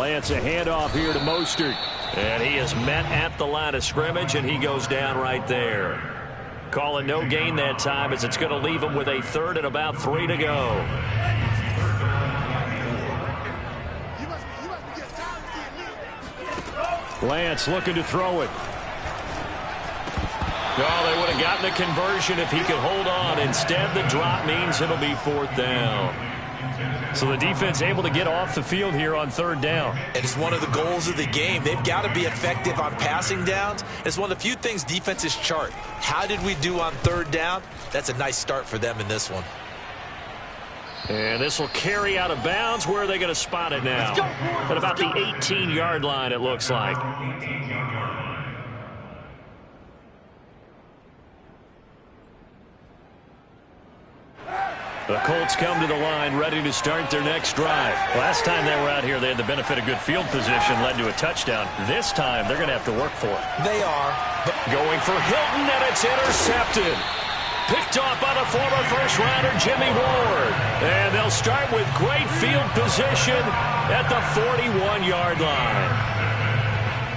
Lance a handoff here to Mostert. And he is met at the line of scrimmage, and he goes down right there. Calling no gain that time as it's going to leave him with a third and about 3 to go. Lance looking to throw it. Oh, they would have gotten the conversion if he could hold on. Instead, the drop means it'll be 4th down. So the defense able to get off the field here on 3rd down. And it's one of the goals of the game. They've got to be effective on passing downs. It's one of the few things defenses chart. How did we do on 3rd down? That's a nice start for them in this one. And this will carry out of bounds. Where are they going to spot it now? At about the 18-yard line, it looks like. The Colts come to the line ready to start their next drive. Last time they were out here, they had the benefit of good field position, led to a touchdown. This time, they're going to have to work for it. They are. Going for Hilton, and it's intercepted. Picked off by the former first-rounder Jimmy Ward. And they'll start with great field position at the 41-yard line.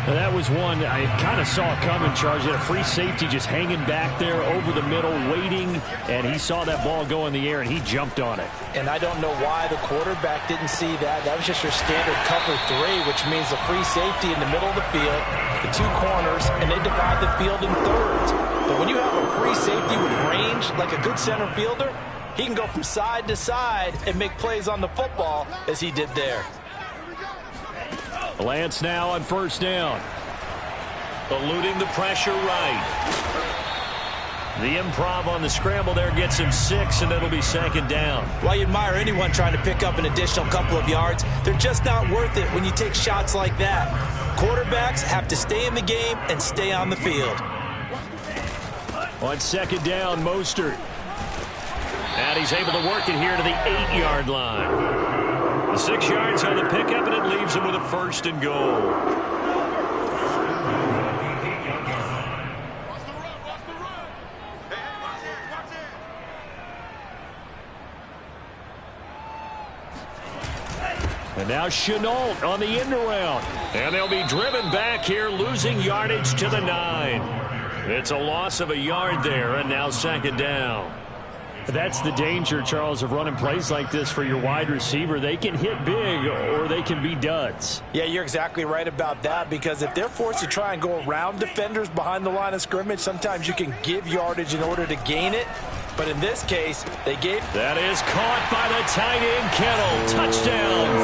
Now that was one I kind of saw coming, Charles. He had a free safety just hanging back there over the middle, waiting, and he saw that ball go in the air, and he jumped on it. And I don't know why the quarterback didn't see that. That was just your standard cover 3, which means the free safety in the middle of the field, the 2 corners, and they divide the field in thirds. But when you have a free safety with range, like a good center fielder, he can go from side to side and make plays on the football as he did there. Lance now on 1st down. Eluding the pressure right. The improv on the scramble there gets him 6, and it'll be 2nd down. While you admire anyone trying to pick up an additional couple of yards, they're just not worth it when you take shots like that. Quarterbacks have to stay in the game and stay on the field. On 2nd down, Mostert. And he's able to work it here to the 8-yard line. The 6 yards on the pickup, and it leaves him with a 1st and goal. And now Chenault on the end around. And they'll be driven back here, losing yardage to the 9. It's a loss of a yard there, and now 2nd down. That's the danger, Charles, of running plays like this for your wide receiver. They can hit big or they can be duds. Yeah, you're exactly right about that, because if they're forced to try and go around defenders behind the line of scrimmage, sometimes you can give yardage in order to gain it. But in this case, they gave... That is caught by the tight end, Kittle. Touchdown,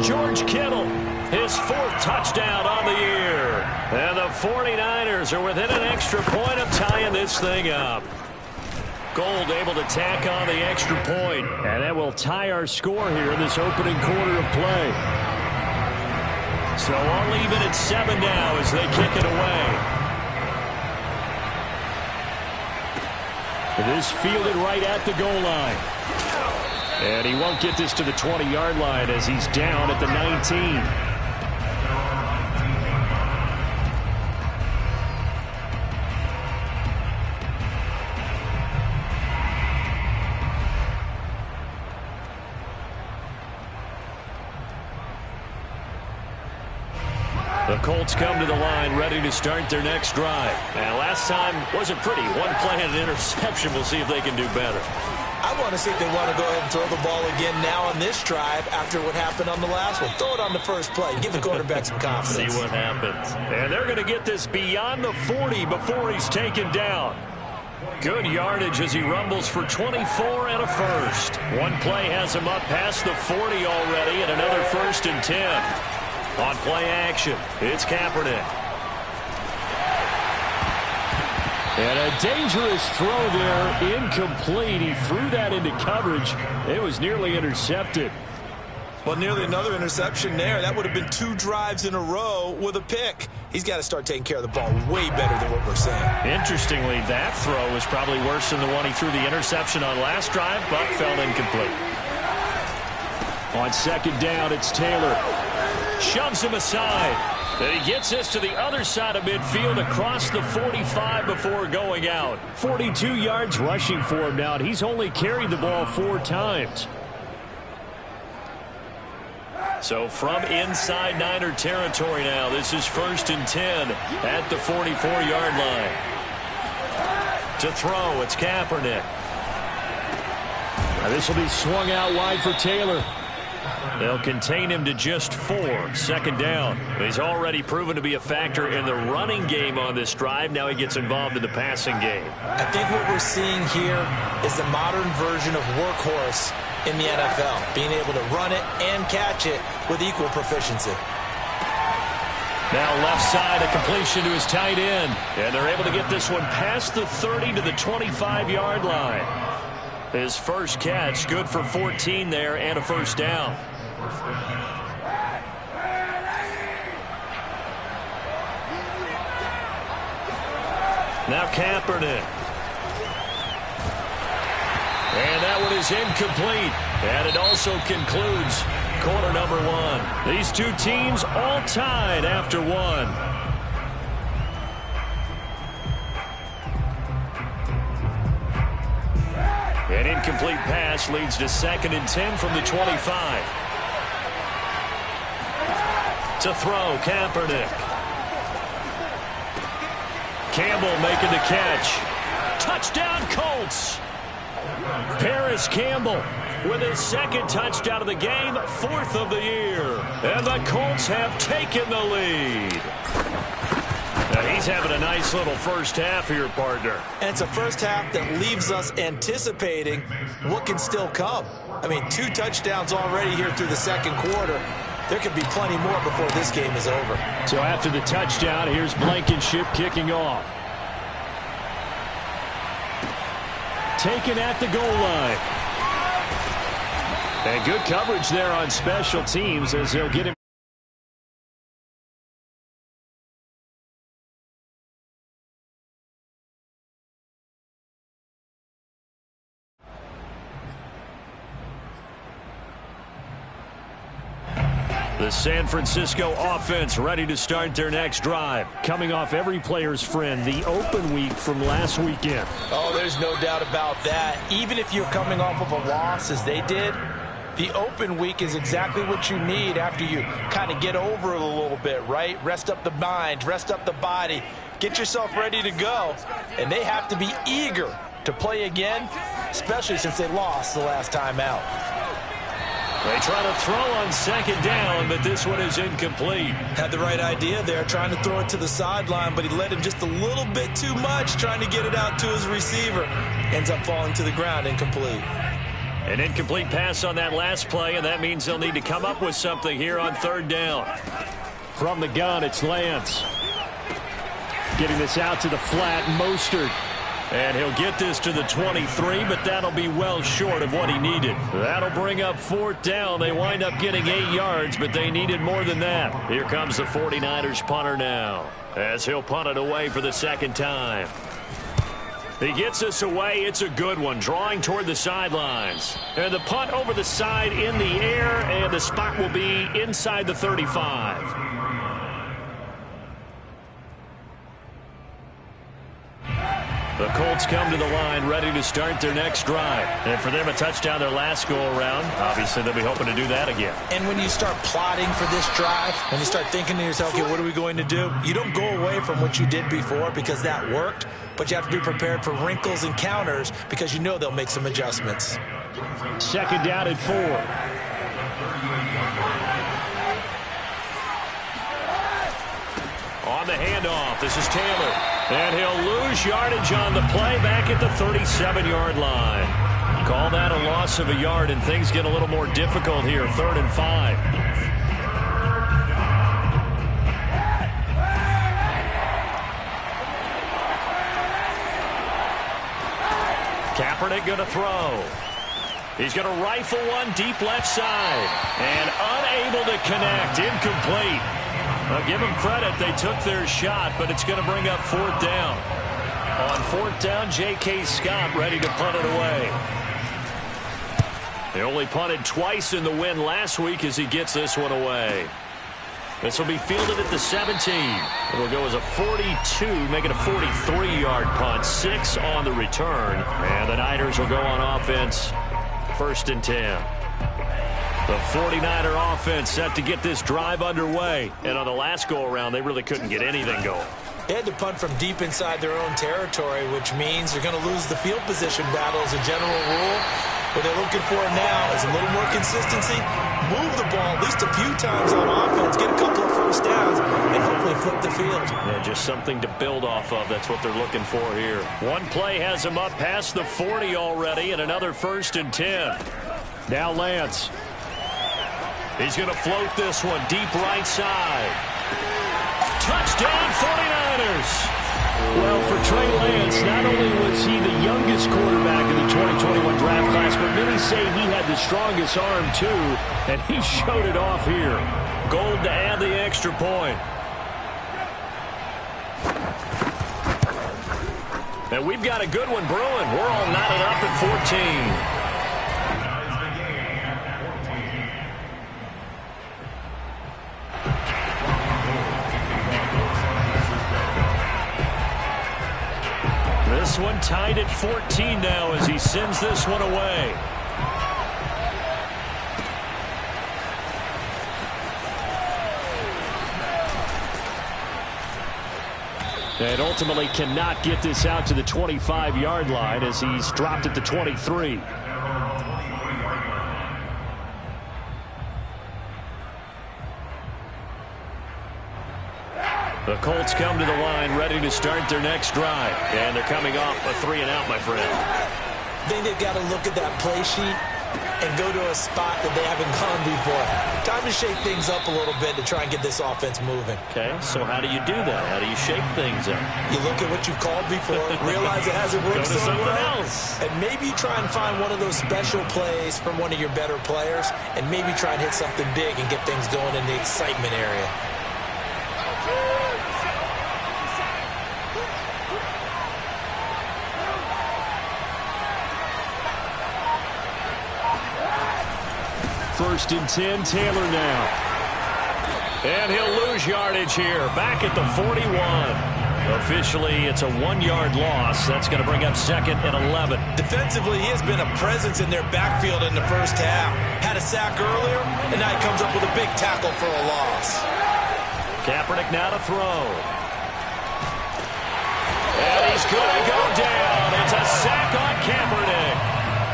49ers. George Kittle, his 4th touchdown on the year. And the 49ers are within an extra point of tying this thing up. Gold able to tack on the extra point. And that will tie our score here in this opening quarter of play. So I'll leave it at 7 now as they kick it away. This fielded right at the goal line. And he won't get this to the 20-yard line as he's down at the 19. The Colts come to the line ready to start their next drive. And last time wasn't pretty. One play and an interception. We'll see if they can do better. I want to see if they want to go ahead and throw the ball again now on this drive after what happened on the last one. Throw it on the first play. Give the quarterback some confidence. See what happens. And they're going to get this beyond the 40 before he's taken down. Good yardage as he rumbles for 24 and a 1st. One play has him up past the 40 already, and another 1st and 10. On play action, it's Kaepernick. And a dangerous throw there, incomplete. He threw that into coverage. It was nearly intercepted. Well, nearly another interception there. That would have been 2 drives in a row with a pick. He's got to start taking care of the ball way better than what we're saying. Interestingly, that throw was probably worse than the one he threw the interception on last drive, but fell incomplete. On 2nd down, it's Taylor. Shoves him aside. Then he gets this to the other side of midfield across the 45 before going out. 42 yards rushing for him now, and he's only carried the ball 4 times. So from inside Niner territory now, this is 1st and 10 at the 44-yard line. To throw, it's Kaepernick. Now this will be swung out wide for Taylor. They'll contain him to just 4. 2nd down. He's already proven to be a factor in the running game on this drive. Now he gets involved in the passing game. I think what we're seeing here is the modern version of workhorse in the NFL, being able to run it and catch it with equal proficiency. Now left side, a completion to his tight end. And they're able to get this one past the 30 to the 25-yard line. His first catch, good for 14 there and a 1st down. Now Kaepernick. And that one is incomplete. And it also concludes quarter number 1. These two teams all tied after 1. An incomplete pass leads to 2nd and 10 from the 25. To throw, Kaepernick. Campbell making the catch. Touchdown, Colts. Paris Campbell with his 2nd touchdown of the game, 4th of the year. And the Colts have taken the lead. Now he's having a nice little first half here, partner. And it's a first half that leaves us anticipating what can still come. I mean, 2 touchdowns already here through the 2nd quarter. There could be plenty more before this game is over. So after the touchdown, here's Blankenship kicking off. Taken at the goal line. And good coverage there on special teams as they'll get him. The San Francisco offense ready to start their next drive. Coming off every player's friend, the open week from last weekend. Oh, there's no doubt about that. Even if you're coming off of a loss as they did, the open week is exactly what you need after you kind of get over it a little bit, right? Rest up the mind, rest up the body, get yourself ready to go. And they have to be eager to play again, especially since they lost the last time out. They try to throw on 2nd down, but this one is incomplete. Had the right idea there, trying to throw it to the sideline, but he led him just a little bit too much, trying to get it out to his receiver. Ends up falling to the ground, incomplete. An incomplete pass on that last play, and that means they'll need to come up with something here on 3rd down. From the gun, it's Lance. Getting this out to the flat, Mostert. And he'll get this to the 23, but that'll be well short of what he needed. That'll bring up 4th down. They wind up getting 8 yards, but they needed more than that. Here comes the 49ers punter now, as he'll punt it away for the 2nd time. He gets this away. It's a good one, drawing toward the sidelines. And the punt over the side in the air, and the spot will be inside the 35. The Colts come to the line ready to start their next drive. And for them, a touchdown their last go-around. Obviously, they'll be hoping to do that again. And when you start plotting for this drive, when you start thinking to yourself, okay, what are we going to do? You don't go away from what you did before because that worked, but you have to be prepared for wrinkles and counters because you know they'll make some adjustments. 2nd down at 4. On the handoff, this is Taylor. And he'll lose yardage on the play back at the 37-yard line. Call that a loss of a yard, and things get a little more difficult here, 3rd and 5. Kaepernick going to throw. He's going to rifle one deep left side. And unable to connect, incomplete. Well, give them credit. They took their shot, but it's going to bring up 4th down. On 4th down, J.K. Scott ready to punt it away. They only punted twice in the win last week as he gets this one away. This will be fielded at the 17. It'll go as a 42, make it a 43-yard punt. 6 on the return. And the Niners will go on offense. 1st and 10. The 49er offense set to get this drive underway. And on the last go-around, they really couldn't get anything going. They had to punt from deep inside their own territory, which means they're going to lose the field position battle as a general rule. What they're looking for now is a little more consistency, move the ball at least a few times on offense, get a couple of first downs, and hopefully flip the field. Yeah, just something to build off of. That's what they're looking for here. One play has them up past the 40 already, and another 1st and 10. Now Lance. He's going to float this one deep right side. Touchdown 49ers! Well, for Trey Lance, not only was he the youngest quarterback in the 2021 draft class, but many say he had the strongest arm, too, and he showed it off here. Gold to add the extra point. And we've got a good one brewing. We're all knotted up at 14. This one tied at 14 now as he sends this one away. And ultimately cannot get this out to the 25-yard line as he's dropped at the 23. The Colts come to the line ready to start their next drive. And they're coming off a 3-and-out, my friend. I think they've got to look at that play sheet and go to a spot that they haven't gone before. Time to shake things up a little bit to try and get this offense moving. Okay, so how do you do that? How do you shake things up? You look at what you've called before, realize it hasn't worked so well, else. and maybe try and find one of those special plays from one of your better players, and maybe try and hit something big and get things going in the excitement area. First and 10, Taylor now. And he'll lose yardage here, back at the 41. Officially, it's a 1-yard loss. That's going to bring up 2nd and 11. Defensively, he has been a presence in their backfield in the first half. Had a sack earlier, and now he comes up with a big tackle for a loss. Kaepernick now to throw. And he's going to go down. It's a sack on Kaepernick.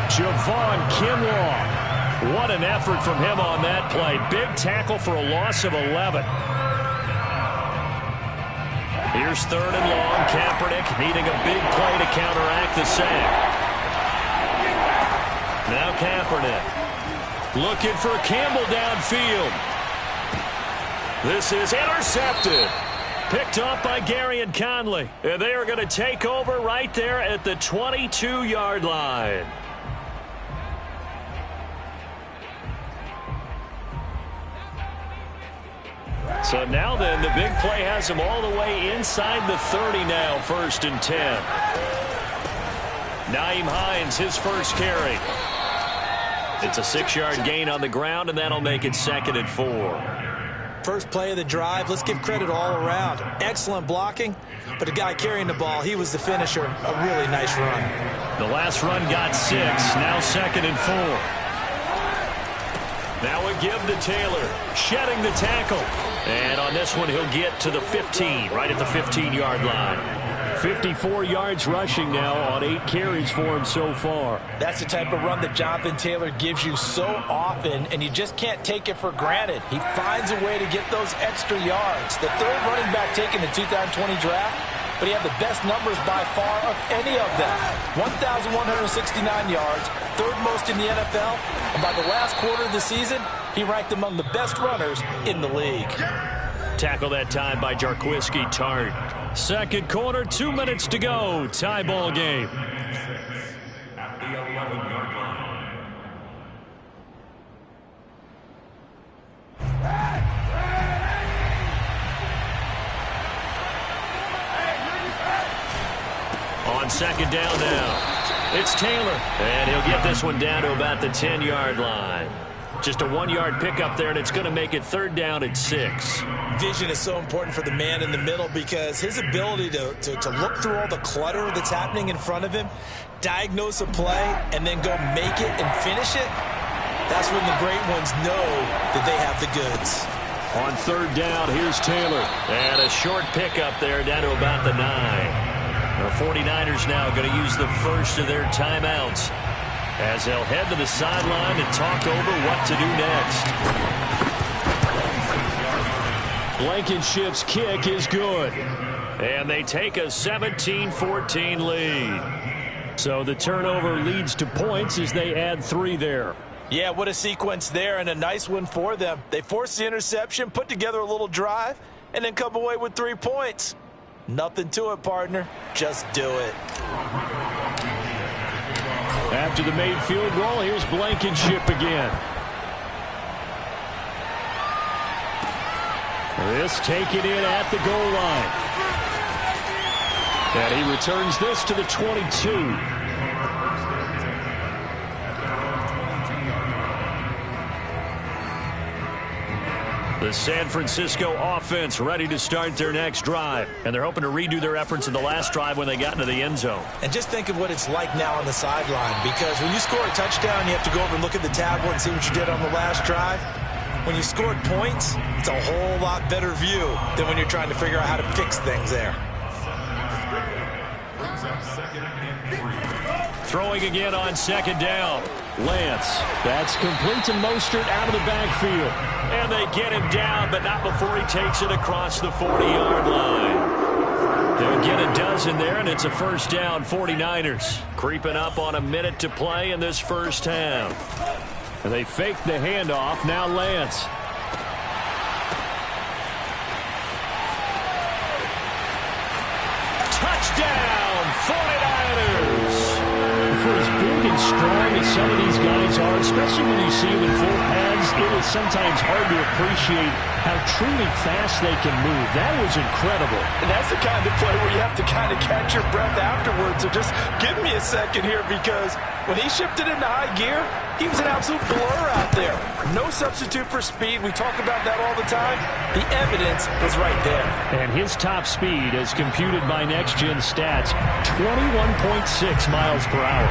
Javon Kinlaw. What an effort from him on that play. Big tackle for a loss of 11. Here's 3rd and long. Kaepernick needing a big play to counteract the sack. Now Kaepernick looking for Campbell downfield. This is intercepted. Picked off by Gary and Conley. And they are going to take over right there at the 22-yard line. So now then, the big play has him all the way inside the 30 now, 1st and 10. Nyheim Hines, his first carry. It's a 6-yard gain on the ground, and that'll make it 2nd and 4. First play of the drive, let's give credit all around. Excellent blocking, but the guy carrying the ball, he was the finisher. A really nice run. The last run got 6, now 2nd and 4. Now a give to Taylor, shedding the tackle. And on this one, he'll get to the 15, right at the 15-yard line. 54 yards rushing now on 8 carries for him so far. That's the type of run that Jonathan Taylor gives you so often, and you just can't take it for granted. He finds a way to get those extra yards. The 3rd running back taken in the 2020 draft, but he had the best numbers by far of any of them. 1,169 yards, 3rd most in the NFL, and by the last quarter of the season, he ranked among the best runners in the league. Tackle that time by Jarquiski Tart. Second quarter, 2 minutes to go. Tie ball game. At the 11-yard line. On 2nd down now, it's Taylor. And he'll get this one down to about the 10-yard line. Just a 1-yard pickup there, and it's going to make it 3rd down at 6. Vision is so important for the man in the middle because his ability to look through all the clutter that's happening in front of him, diagnose a play, and then go make it and finish it, That's when the great ones know that they have the goods. On third down, here's Taylor. And a short pickup there down to about the 9. The 49ers now going to use the first of their timeouts as they'll head to the sideline and talk over what to do next. Blankenship's kick is good. And they take a 17-14 lead. So the turnover leads to points as they add 3 there. Yeah, what a sequence there, and a nice one for them. They forced the interception, put together a little drive, and then come away with 3 points. Nothing to it, partner. Just do it. After the made field goal, here's Blankenship again. This taken in at the goal line. And he returns this to the 22. The San Francisco offense ready to start their next drive. And they're hoping to redo their efforts in the last drive when they got into the end zone. And just think of what it's like now on the sideline, because when you score a touchdown, you have to go over and look at the tablet and see what you did on the last drive. When you scored points, it's a whole lot better view than when you're trying to figure out how to fix things there. Throwing again on second down. Lance, that's complete to Mostert out of the backfield. And they get him down, but not before he takes it across the 40-yard line. They'll get a dozen there, and it's a first down, 49ers. Creeping up on a minute to play in this first half. And they fake the handoff. Now Lance. Touchdown, 49ers! For as big and strong as some of these guys are, especially when you see them in full pads, it is sometimes hard to appreciate how truly fast they can move. That was incredible. And that's the kind of play where you have to kind of catch your breath afterwards. So just give me a second here, because when he shifted into high gear, he was an absolute blur out there. No substitute for speed. We talk about that all the time. The evidence was right there. And his top speed, as computed by Next Gen Stats, 21.6 miles per hour.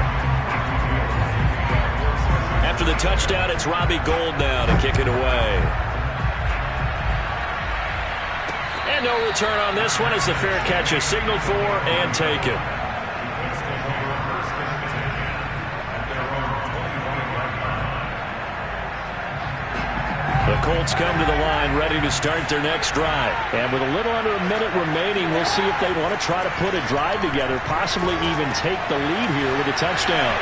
After the touchdown, it's Robbie Gould now to kick it away. And no return on this one as the fair catch is signaled for and taken. The Colts come to the line ready to start their next drive. And with a little under a minute remaining, we'll see if they want to try to put a drive together, possibly even take the lead here with a touchdown.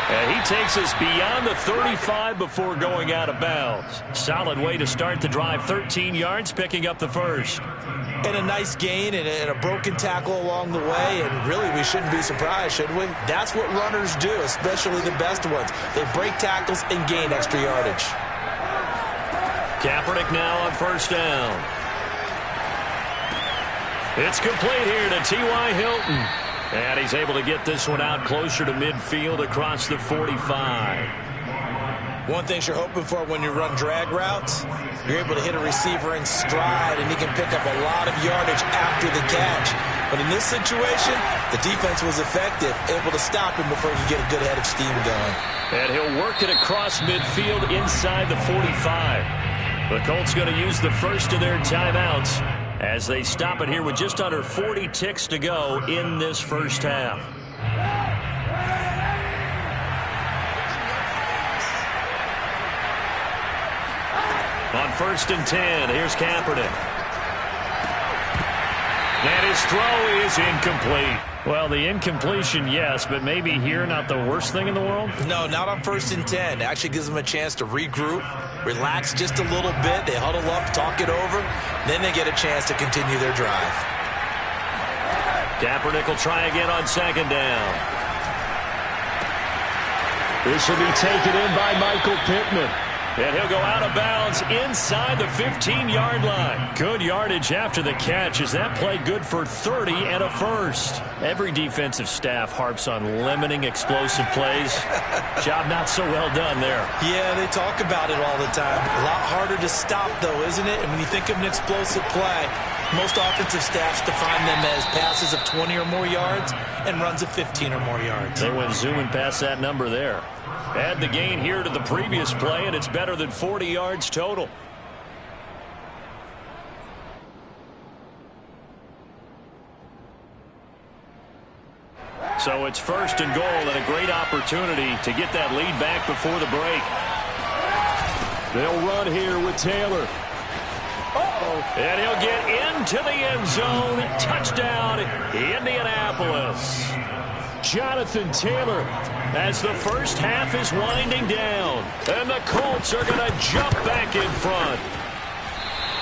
And he takes us beyond the 35 before going out of bounds. Solid way to start the drive. 13 yards, picking up the first. And a nice gain and a broken tackle along the way. And really, we shouldn't be surprised, should we? That's what runners do, especially the best ones. They break tackles and gain extra yardage. Kaepernick now on first down. It's complete here to T.Y. Hilton. And he's able to get this one out closer to midfield across the 45. One thing you're hoping for when you run drag routes, you're able to hit a receiver in stride, and he can pick up a lot of yardage after the catch. But in this situation, the defense was effective, able to stop him before he could get a good head of steam going. And he'll work it across midfield inside the 45. The Colts going to use the first of their timeouts as they stop it here with just under 40 ticks to go in this first half. On first and 10, here's Kaepernick. And his throw is incomplete. Well, the incompletion, yes, but maybe here not the worst thing in the world? No, not on first and 10. It actually gives them a chance to regroup, relax just a little bit. They huddle up, talk it over. Then they get a chance to continue their drive. Kaepernick will try again on second down. This will be taken in by Michael Pittman. And he'll go out of bounds inside the 15-yard line. Good yardage after the catch as that play good for 30 and a first. Every defensive staff harps on limiting explosive plays. Job not so well done there. Yeah, they talk about it all the time. A lot harder to stop, though, isn't it? And when you think of an explosive play, Most offensive staffs define them as passes of 20 or more yards and runs of 15 or more yards. They went zooming past that number there. Add the gain here to the previous play, and it's better than 40 yards total. So it's first and goal, and a great opportunity to get that lead back before the break. They'll run here with Taylor. And he'll get into the end zone. Touchdown, Indianapolis. Jonathan Taylor, as the first half is winding down. And the Colts are going to jump back in front.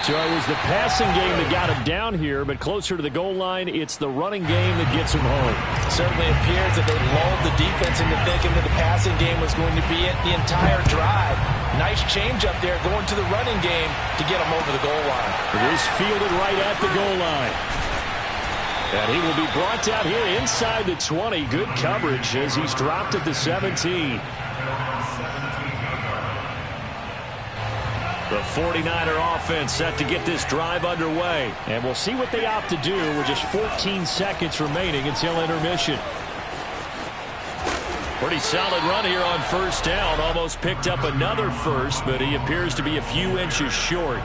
so it was the passing game that got him down here, but closer to the goal line, it's the running game that gets him home. It certainly appears that they lulled the defense into thinking that the passing game was going to be it the entire drive. Nice change up there going to the running game to get him over the goal line. It is fielded right at the goal line. And he will be brought down here inside the 20. Good coverage as he's dropped at the 17. The 49er offense set to get this drive underway. And we'll see what they opt to do with just 14 seconds remaining until intermission. Pretty solid run here on first down. Almost picked up another first, but he appears to be a few inches short.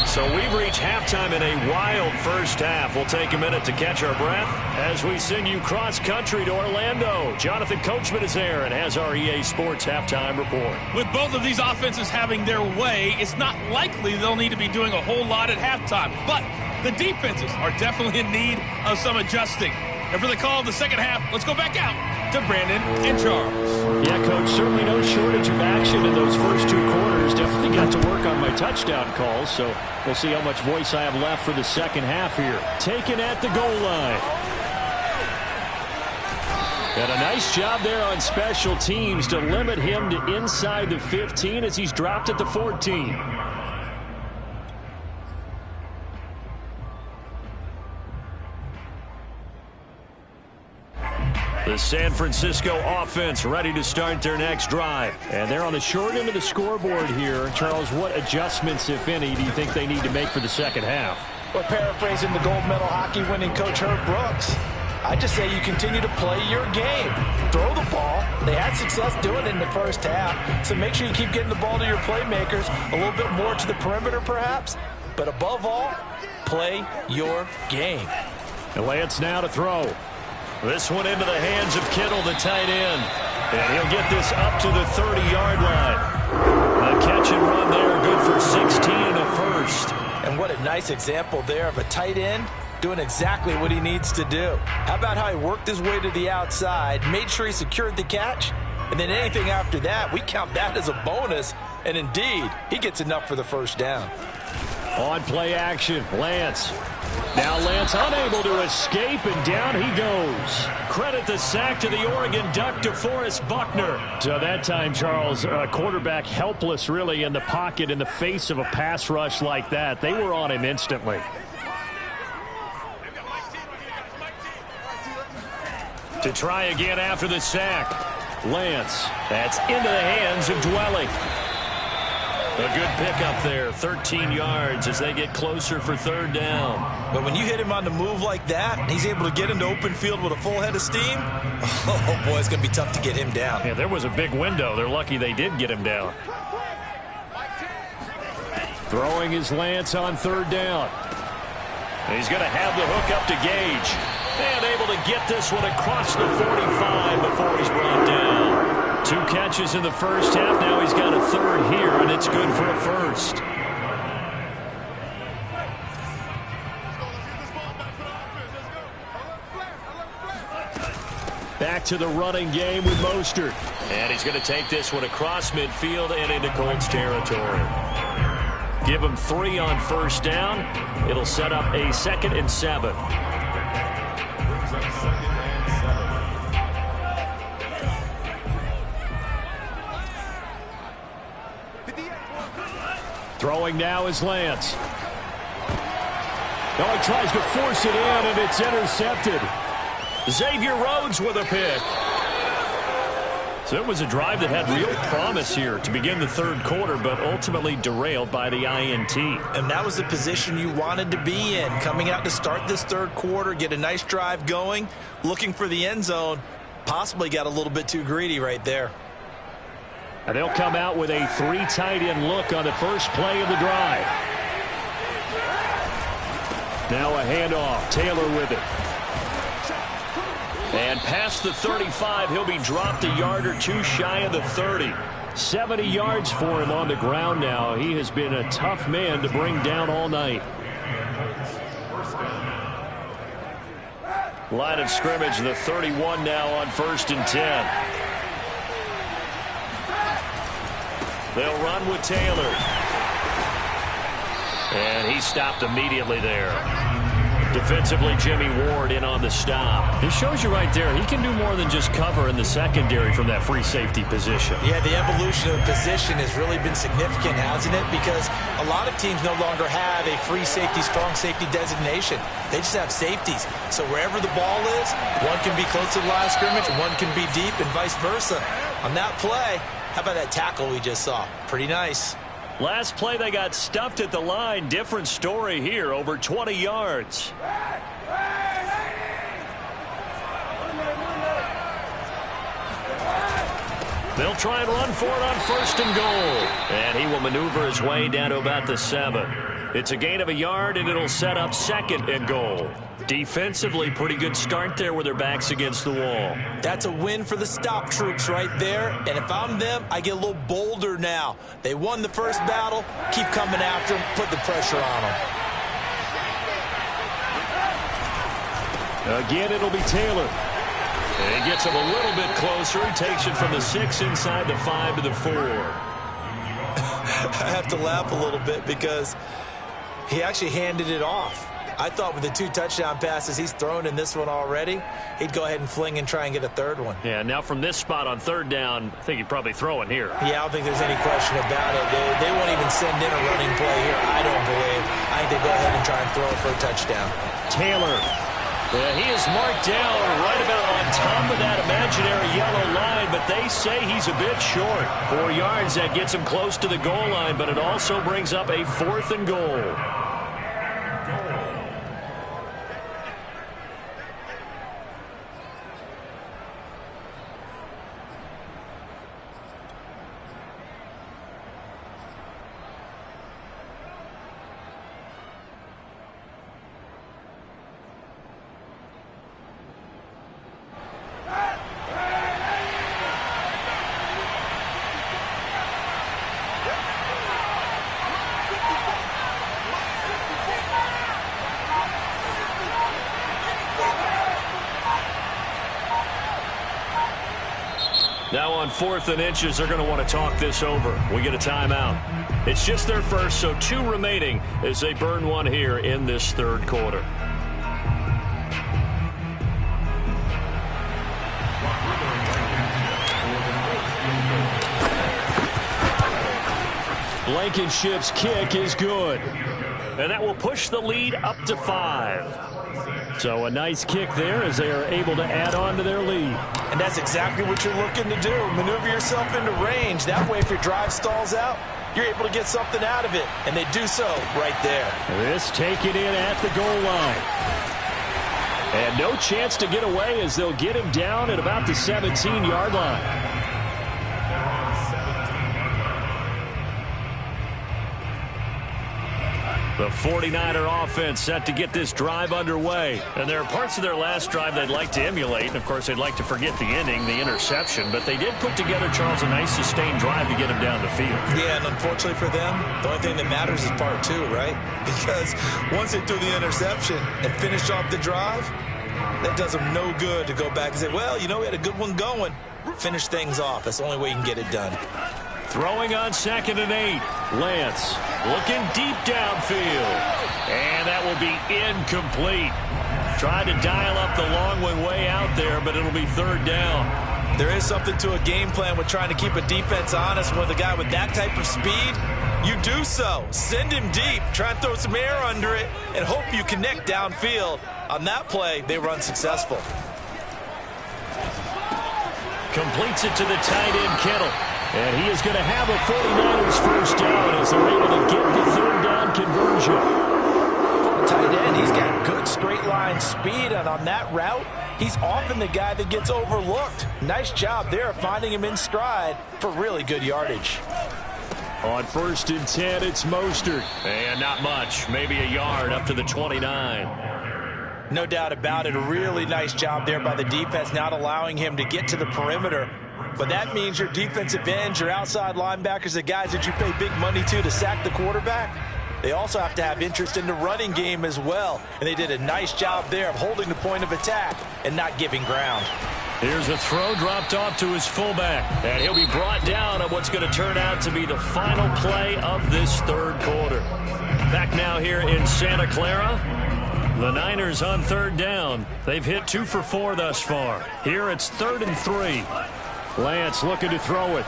So we've reached halftime in a wild first half. We'll take a minute to catch our breath as we send you cross-country to Orlando. Jonathan Coachman is there and has our EA Sports halftime report. With both of these offenses having their way, it's not likely they'll need to be doing a whole lot at halftime. But the defenses are definitely in need of some adjusting. And for the call of the second half, let's go back out to Brandon and Charles. Yeah, Coach, certainly no shortage of action in those first two quarters. Definitely got to work on my touchdown calls, so we'll see how much voice I have left for the second half here. Taken at the goal line. And a nice job there on special teams to limit him to inside the 15 as he's dropped at the 14. The San Francisco offense ready to start their next drive. And they're on the short end of the scoreboard here. Charles, what adjustments, if any, do you think they need to make for the second half? Well, paraphrasing the gold medal hockey winning coach Herb Brooks, I just say you continue to play your game. Throw the ball. They had success doing it in the first half, so make sure you keep getting the ball to your playmakers, a little bit more to the perimeter perhaps, but above all, play your game. And Lance now to throw. This one into the hands of Kittle, the tight end. And he'll get this up to the 30-yard line. The catch and run there, good for 16 and a first. And what a nice example there of a tight end doing exactly what he needs to do. How about how he worked his way to the outside, made sure he secured the catch, and then anything after that, we count that as a bonus. And indeed, he gets enough for the first down. On play action, Lance. Now Lance unable to escape, and down he goes. Credit the sack to the Oregon Duck, DeForest Buckner. So that time, Charles, quarterback helpless really in the pocket in the face of a pass rush like that. They were on him instantly. To try again after the sack. Lance. That's into the hands of Dwelly. A good pickup there, 13 yards as they get closer for third down. But when you hit him on the move like that, and he's able to get into open field with a full head of steam, oh boy, it's going to be tough to get him down. Yeah, there was a big window. They're lucky they did get him down. Throwing his Lance on third down. And he's going to have the hook up to Gage. And able to get this one across the 45 before he's brought down. 2 catches in the first half. Now he's got a third here, and it's good for a first. Back to the running game with Mostert. And he's going to take this one across midfield and into Colts territory. Give him 3 on first down. It'll set up a 2nd and 7. Throwing now is Lance. Oh, he tries to force it in, and it's intercepted. Xavier Rhodes with a pick. So it was a drive that had real promise here to begin the third quarter, but ultimately derailed by the INT. And that was the position you wanted to be in. Coming out to start this third quarter, get a nice drive going, looking for the end zone. Possibly got a little bit too greedy right there. And they'll come out with a 3 tight end look on the first play of the drive. Now a handoff. Taylor with it. And past the 35, he'll be dropped a yard or two shy of the 30. 70 yards for him on the ground now. He has been a tough man to bring down all night. Line of scrimmage, the 31 now on 1st and 10. They'll run with Taylor. And he stopped immediately there. Defensively, Jimmy Ward in on the stop. This shows you right there, he can do more than just cover in the secondary from that free safety position. Yeah, the evolution of the position has really been significant, hasn't it? Because a lot of teams no longer have a free safety, strong safety designation. They just have safeties. So wherever the ball is, one can be close to the line of scrimmage, and one can be deep, and vice versa. On that play, how about that tackle we just saw? Pretty nice. Last play, they got stuffed at the line. Different story here, over 20 yards. They'll try and run for it on 1st and goal. And he will maneuver his way down to about the 7. It's a gain of a yard, and it'll set up 2nd and goal. Defensively, pretty good start there with their backs against the wall. That's a win for the stop troops right there. And if I'm them, I get a little bolder now. They won the first battle. Keep coming after them. Put the pressure on them. Again, it'll be Taylor. And he gets him a little bit closer. He takes it from the 6 inside the 5 to the 4. I have to laugh a little bit because he actually handed it off. I thought with the 2 touchdown passes he's thrown in this one already, he'd go ahead and fling and try and get a 3rd one. Yeah, now from this spot on 3rd down, I think he'd probably throw it here. Yeah, I don't think there's any question about it. They won't even send in a running play here, I don't believe. I think they go ahead and try and throw it for a touchdown. Taylor. Yeah, he is marked down right about on top of that imaginary yellow line, but they say he's a bit short. 4 yards, that gets him close to the goal line, but it also brings up a 4th and goal. Now on 4th and inches, they're going to want to talk this over. We get a timeout. It's just their first, so 2 remaining as they burn one here in this 3rd quarter. Blankenship's kick is good. And that will push the lead up to 5. So a nice kick there as they are able to add on to their lead. And that's exactly what you're looking to do. Maneuver yourself into range. That way, if your drive stalls out, you're able to get something out of it. And they do so right there. This taken in at the goal line. And no chance to get away as they'll get him down at about the 17-yard line. The 49er offense set to get this drive underway. And there are parts of their last drive they'd like to emulate. And, of course, they'd like to forget the ending, the interception. But they did put together, Charles, a nice sustained drive to get him down the field. Yeah, and unfortunately for them, the only thing that matters is part 2, right? Because once they threw the interception and finished off the drive, that does them no good to go back and say, well, you know, we had a good one going. Finish things off. That's the only way you can get it done. Throwing on 2nd and 8. Lance looking deep downfield. And that will be incomplete. Tried to dial up the long one way out there, but it'll be 3rd down. There is something to a game plan with trying to keep a defense honest. With a guy with that type of speed, you do so. Send him deep. Try and throw some air under it and hope you connect downfield. On that play, they run successful. Completes it to the tight end, Kittle. And he is going to have a 49ers first down as they're able to get the third down conversion. For the tight end, he's got good straight line speed, and on that route, he's often the guy that gets overlooked. Nice job there of finding him in stride for really good yardage. On 1st and 10, it's Mostert. And not much, maybe a yard up to the 29. No doubt about it. A really nice job there by the defense, not allowing him to get to the perimeter. But that means your defensive ends, your outside linebackers, the guys that you pay big money to sack the quarterback, they also have to have interest in the running game as well. And they did a nice job there of holding the point of attack and not giving ground. Here's a throw dropped off to his fullback. And he'll be brought down on what's going to turn out to be the final play of this third quarter. Back now here in Santa Clara. The Niners on third down. They've hit 2 for 4 thus far. Here it's 3rd and 3. Lance looking to throw it.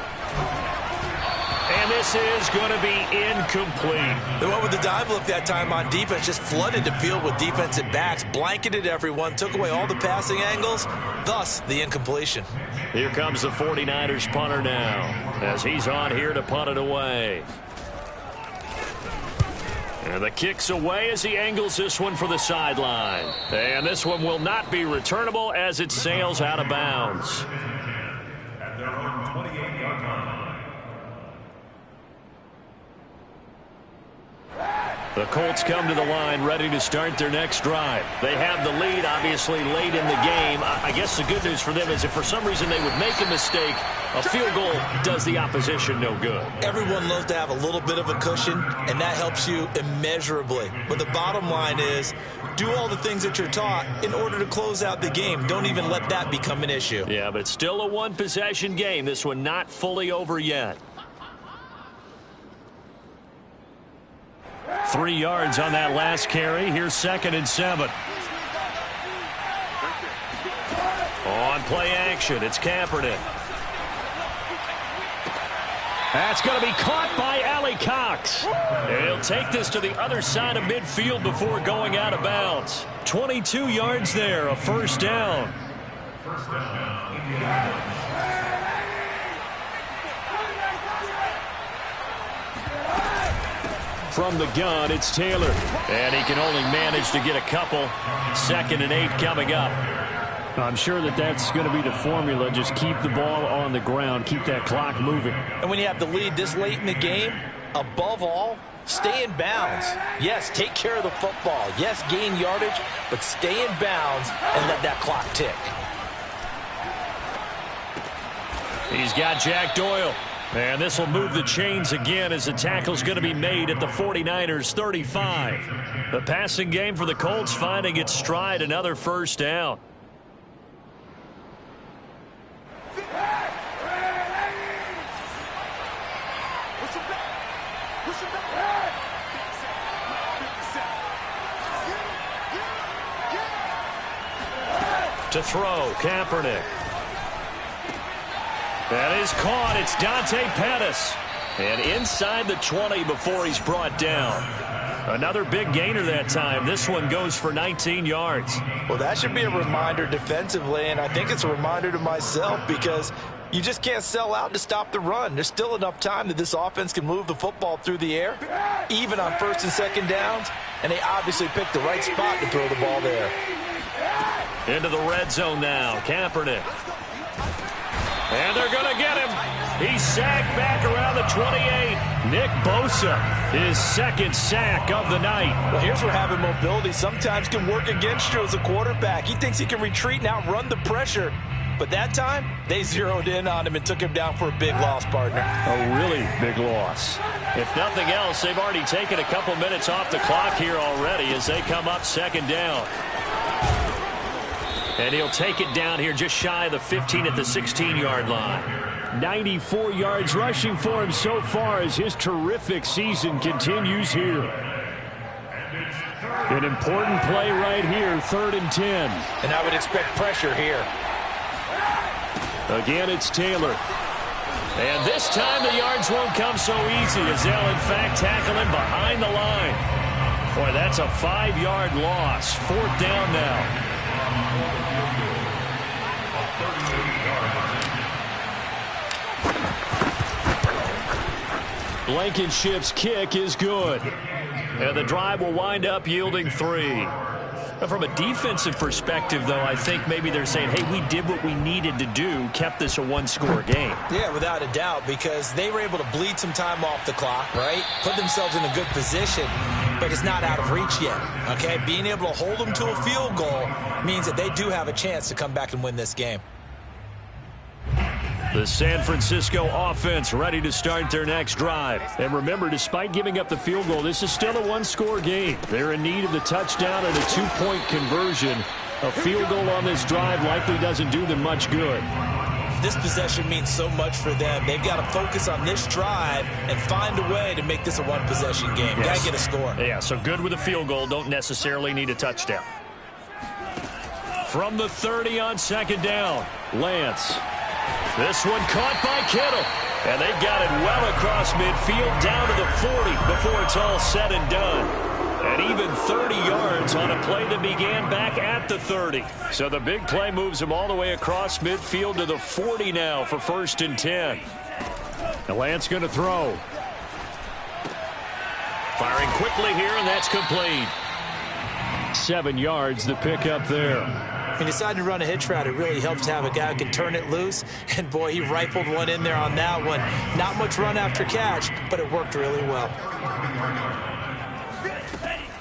And this is going to be incomplete. They went with the dive look that time on defense, just flooded the field with defensive backs, blanketed everyone, took away all the passing angles, thus the incompletion. Here comes the 49ers punter now as he's on here to punt it away. And the kick's away as he angles this one for the sideline. And this one will not be returnable as it sails out of bounds. At their own 28-yard line. The Colts come to the line ready to start their next drive. They have the lead, obviously, late in the game. I guess the good news for them is if for some reason they would make a mistake, a field goal does the opposition no good. Everyone loves to have a little bit of a cushion, and that helps you immeasurably. But the bottom line is, do all the things that you're taught in order to close out the game. Don't even let that become an issue. Yeah, but it's still a one-possession game. This one not fully over yet. 3 yards on that last carry. Here's 2nd and 7. On play action, it's Kaepernick. That's going to be caught by Allie Cox. And he'll take this to the other side of midfield before going out of bounds. 22 yards there, a first down. First down, Indiana. From the gun, it's Taylor. And he can only manage to get a couple. 2nd and 8 coming up. I'm sure that's going to be the formula. Just keep the ball on the ground. Keep that clock moving. And when you have the lead this late in the game, above all, stay in bounds. Yes, take care of the football. Yes, gain yardage, but stay in bounds and let that clock tick. He's got Jack Doyle. And this will move the chains again as the tackle's going to be made at the 49ers 35. The passing game for the Colts finding its stride, another first down. To throw, Kaepernick. That is caught. It's Dante Pettis. And inside the 20 before he's brought down. Another big gainer that time. This one goes for 19 yards. Well, that should be a reminder defensively, and I think it's a reminder to myself because you just can't sell out to stop the run. There's still enough time that this offense can move the football through the air, even on 1st and 2nd downs, and they obviously picked the right spot to throw the ball there. Into the red zone now. Kaepernick. And they're going to get him. He's sacked back around the 28. Nick Bosa, his 2nd sack of the night. Well, here's where having mobility sometimes can work against you as a quarterback. He thinks he can retreat and outrun the pressure. But that time, they zeroed in on him and took him down for a big loss, partner. A really big loss. If nothing else, they've already taken a couple minutes off the clock here already as they come up 2nd down. And he'll take it down here just shy of the 15 at the 16-yard line. 94 yards rushing for him so far as his terrific season continues here. An important play right here, 3rd and 10. And I would expect pressure here. Again, it's Taylor. And this time the yards won't come so easy as they'll, in fact, tackle him behind the line. Boy, that's a 5-yard loss. 4th down now. Blankenship's kick is good. And the drive will wind up yielding 3. From a defensive perspective, though, I think maybe they're saying, hey, we did what we needed to do, kept this a one-score game. Yeah, without a doubt, because they were able to bleed some time off the clock, right? Put themselves in a good position, but it's not out of reach yet, okay? Being able to hold them to a field goal means that they do have a chance to come back and win this game. The San Francisco offense ready to start their next drive. And remember, despite giving up the field goal, this is still a one-score game. They're in need of the touchdown and a 2-point conversion. A field goal on this drive likely doesn't do them much good. This possession means so much for them. They've got to focus on this drive and find a way to make this a one-possession game. Yes. Got to get a score. Yeah, so good with a field goal. Don't necessarily need a touchdown. From the 30 on second down, Lance. This one caught by Kittle. And they've got it well across midfield down to the 40 before it's all said and done. And even 30 yards on a play that began back at the 30. So the big play moves them all the way across midfield to the 40 now for 1st and 10. Now Lance going to throw. Firing quickly here, and that's complete. 7 yards the pick up there. When you decide to run a hitch route, it really helps to have a guy who can turn it loose. And, boy, he rifled one in there on that one. Not much run after catch, but it worked really well.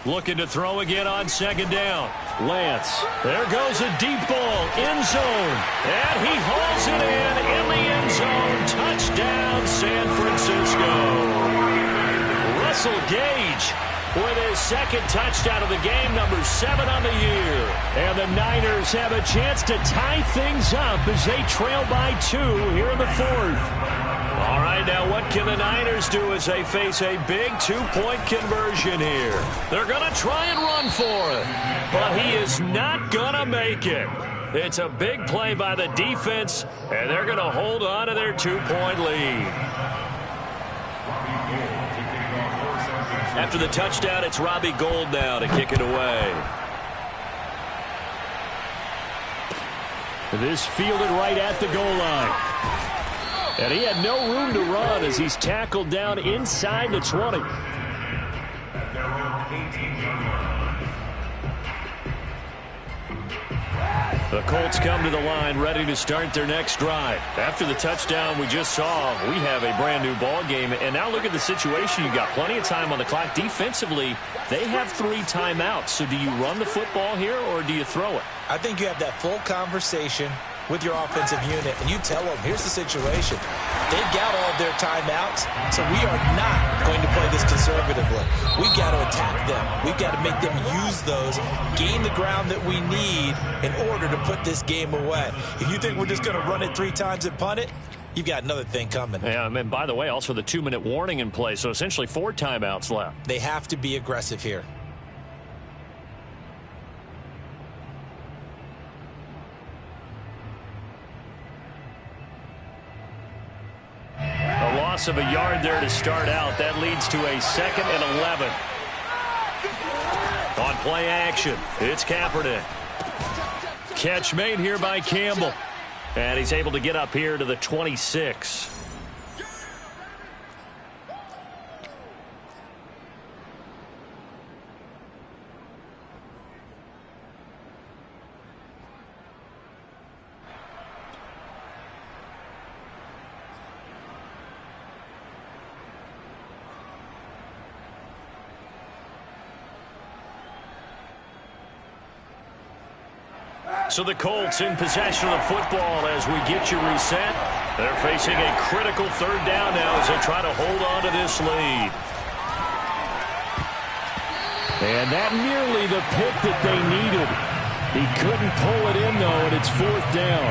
Looking to throw again on second down. Lance. There goes a deep ball. End zone. And he hauls it in the end zone. Touchdown, San Francisco. Russell Gage with his second touchdown of the game, number 7 on the year. And the Niners have a chance to tie things up as they trail by 2 here in the 4th. All right, now what can the Niners do as they face a big 2-point conversion here? They're going to try and run for it, but he is not going to make it. It's a big play by the defense, and they're going to hold on to their 2-point lead. After the touchdown, it's Robbie Gould now to kick it away. This fielded right at the goal line. And he had no room to run as he's tackled down inside the 20. The Colts come to the line ready to start their next drive. After the touchdown we just saw, we have a brand new ball game. And now look at the situation. You've got plenty of time on the clock. Defensively, they have 3 timeouts. So do you run the football here or do you throw it? I think you have that full conversation with your offensive unit, and you tell them, here's the situation. They've got all of their timeouts, so we are not going to play this conservatively. We've got to attack them. We've got to make them use those, gain the ground that we need in order to put this game away. If you think we're just going to run it 3 times and punt it, you've got another thing coming. Yeah, and by the way, also the 2-minute warning in play, so essentially 4 timeouts left. They have to be aggressive here. A loss of a yard there to start out. That leads to a 2nd and 11. On play action, it's Kaepernick. Catch made here by Campbell. And he's able to get up here to the 26. So the Colts in possession of the football as we get you reset. They're facing a critical 3rd down now as they try to hold on to this lead. And that nearly the pick that they needed. He couldn't pull it in, though, and it's 4th down.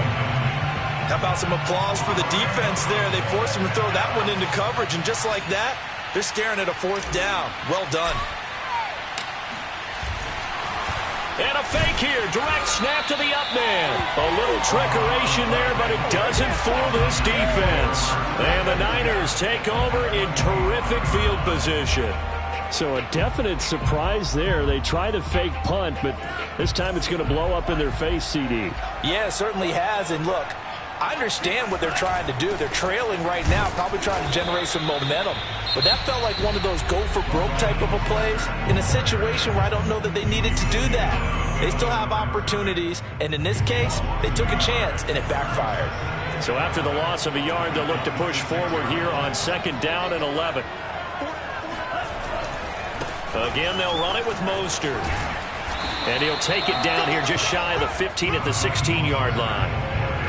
How about some applause for the defense there? They forced him to throw that one into coverage, and just like that, they're staring at a 4th down. Well done. And a fake here. Direct snap to the up man. A little trickeration there, but it doesn't fool this defense. And the Niners take over in terrific field position. So a definite surprise there. They try the fake punt, but this time it's going to blow up in their face, CD. Yeah, it certainly has. And look, I understand what they're trying to do. They're trailing right now, probably trying to generate some momentum. But that felt like one of those go-for-broke type of a plays in a situation where I don't know that they needed to do that. They still have opportunities, and in this case, they took a chance, and it backfired. So after the loss of a yard, they'll look to push forward here on 2nd down and 11. Again, they'll run it with Mostert. And he'll take it down here just shy of the 15 at the 16-yard line.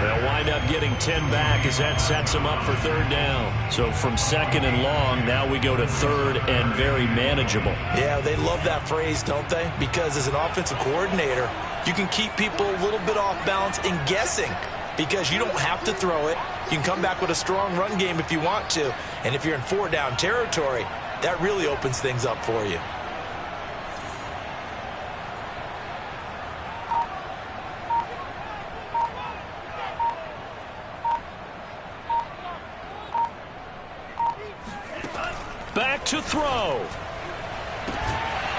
They'll wind up getting 10 back as that sets them up for 3rd down. So from 2nd and long, now we go to 3rd and very manageable. Yeah, they love that phrase, don't they? Because as an offensive coordinator, you can keep people a little bit off balance and guessing because you don't have to throw it. You can come back with a strong run game if you want to. And if you're in 4-down territory, that really opens things up for you. Back to throw.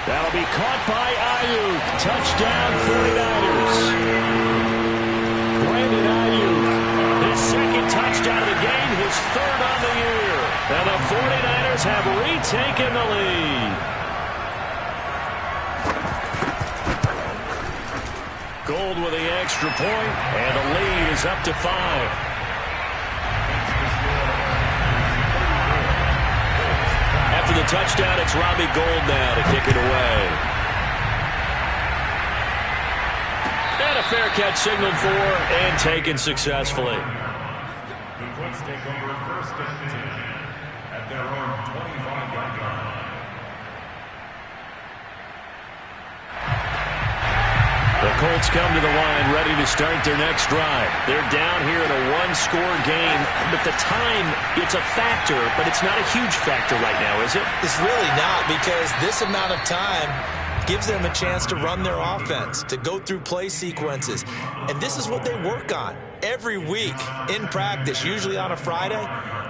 That'll be caught by Ayuk. Touchdown 49ers. Brandon Ayuk, his 2nd touchdown of the game, his 3rd on the year. And the 49ers have retaken the lead. Gold with the extra point, and the lead is up to 5. After the touchdown, it's Robbie Gould now to kick it away. And a fair catch signaled for and taken successfully. The Colts take over 1st and 10 at their own 25-yard line. The Colts come to the line ready to start their next drive. They're down here in a one-score game, but the time, it's a factor, but it's not a huge factor right now, is it? It's really not, because this amount of time gives them a chance to run their offense, to go through play sequences. And this is what they work on every week in practice, usually on a Friday.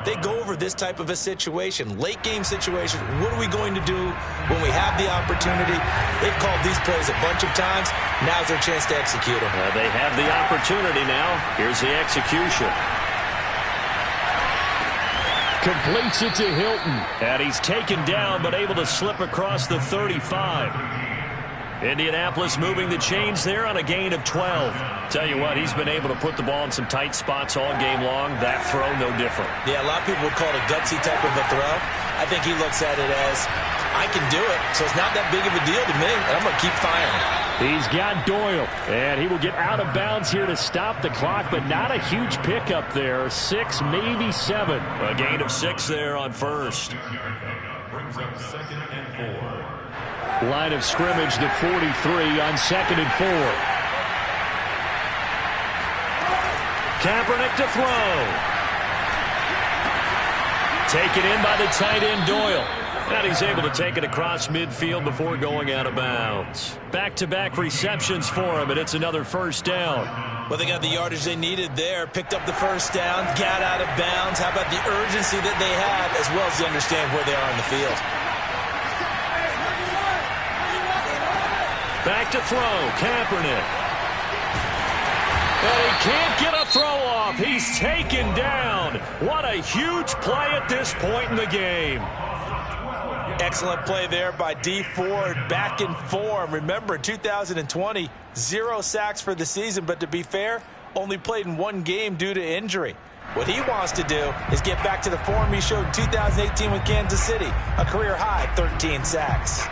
They go over this type of a situation, late game situation. What are we going to do when we have the opportunity? They've called these plays a bunch of times. Now's their chance to execute them. They have the opportunity now. Here's the execution. Completes it to Hilton. And he's taken down, but able to slip across the 35. Indianapolis moving the chains there on a gain of 12. Tell you what, he's been able to put the ball in some tight spots all game long. That throw, no different. Yeah, a lot of people would call it a gutsy type of a throw. I think he looks at it as, I can do it, so it's not that big of a deal to me, and I'm going to keep firing. He's got Doyle, and he will get out of bounds here to stop the clock, but not a huge pickup there. 6, maybe 7. A gain of 6 there on first. Brings up 2nd and 4. Line of scrimmage, the 43 on 2nd and 4. Kaepernick to throw. Taken in by the tight end Doyle. And he's able to take it across midfield before going out of bounds. Back-to-back receptions for him, and it's another 1st down. Well, they got the yardage they needed there, picked up the 1st down, got out of bounds. How about the urgency that they have, as well as they understand where they are in the field? Back to throw, Kaepernick. And he can't get a throw off. He's taken down. What a huge play at this point in the game. Excellent play there by D. Ford, back in form. Remember, in 2020, 0 sacks for the season, but to be fair, only played in 1 game due to injury. What he wants to do is get back to the form he showed in 2018 with Kansas City, a career-high 13 sacks.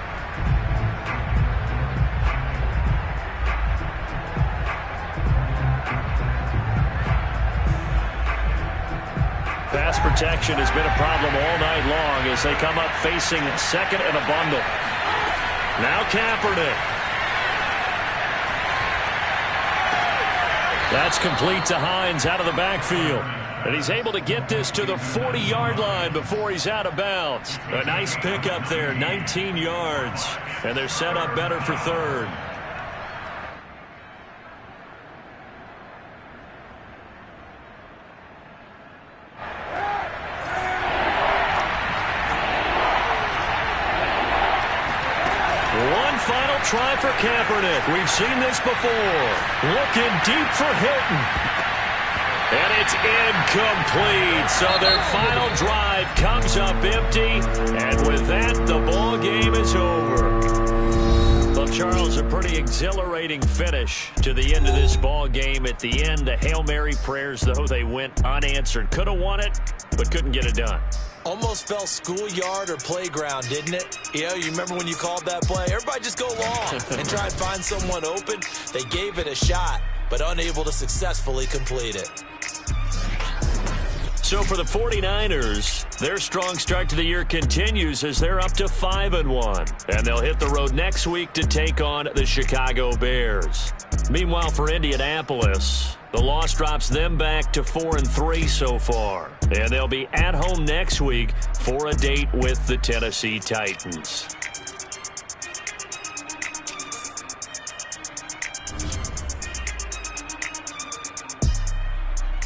Pass protection has been a problem all night long as they come up facing 2nd and a bundle. Now Kaepernick. That's complete to Hines out of the backfield. And he's able to get this to the 40-yard line before he's out of bounds. A nice pickup there, 19 yards. And they're set up better for 3rd. Final try for Kaepernick. We've seen this before. Looking deep for Hilton. And it's incomplete. So their final drive comes up empty. And with that, the ball game is over. Well, Charles, a pretty exhilarating finish to the end of this ball game. At the end, the Hail Mary prayers, though, they went unanswered. Could have won it, but couldn't get it done. Almost felt schoolyard or playground, didn't it? You remember when you called that play? Everybody just go long and try and find someone open. They gave it a shot, but unable to successfully complete it. So for the 49ers, their strong start to the year continues as they're up to 5-1. And they'll hit the road next week to take on the Chicago Bears. Meanwhile, for Indianapolis, the loss drops them back to 4-3 so far. And they'll be at home next week for a date with the Tennessee Titans.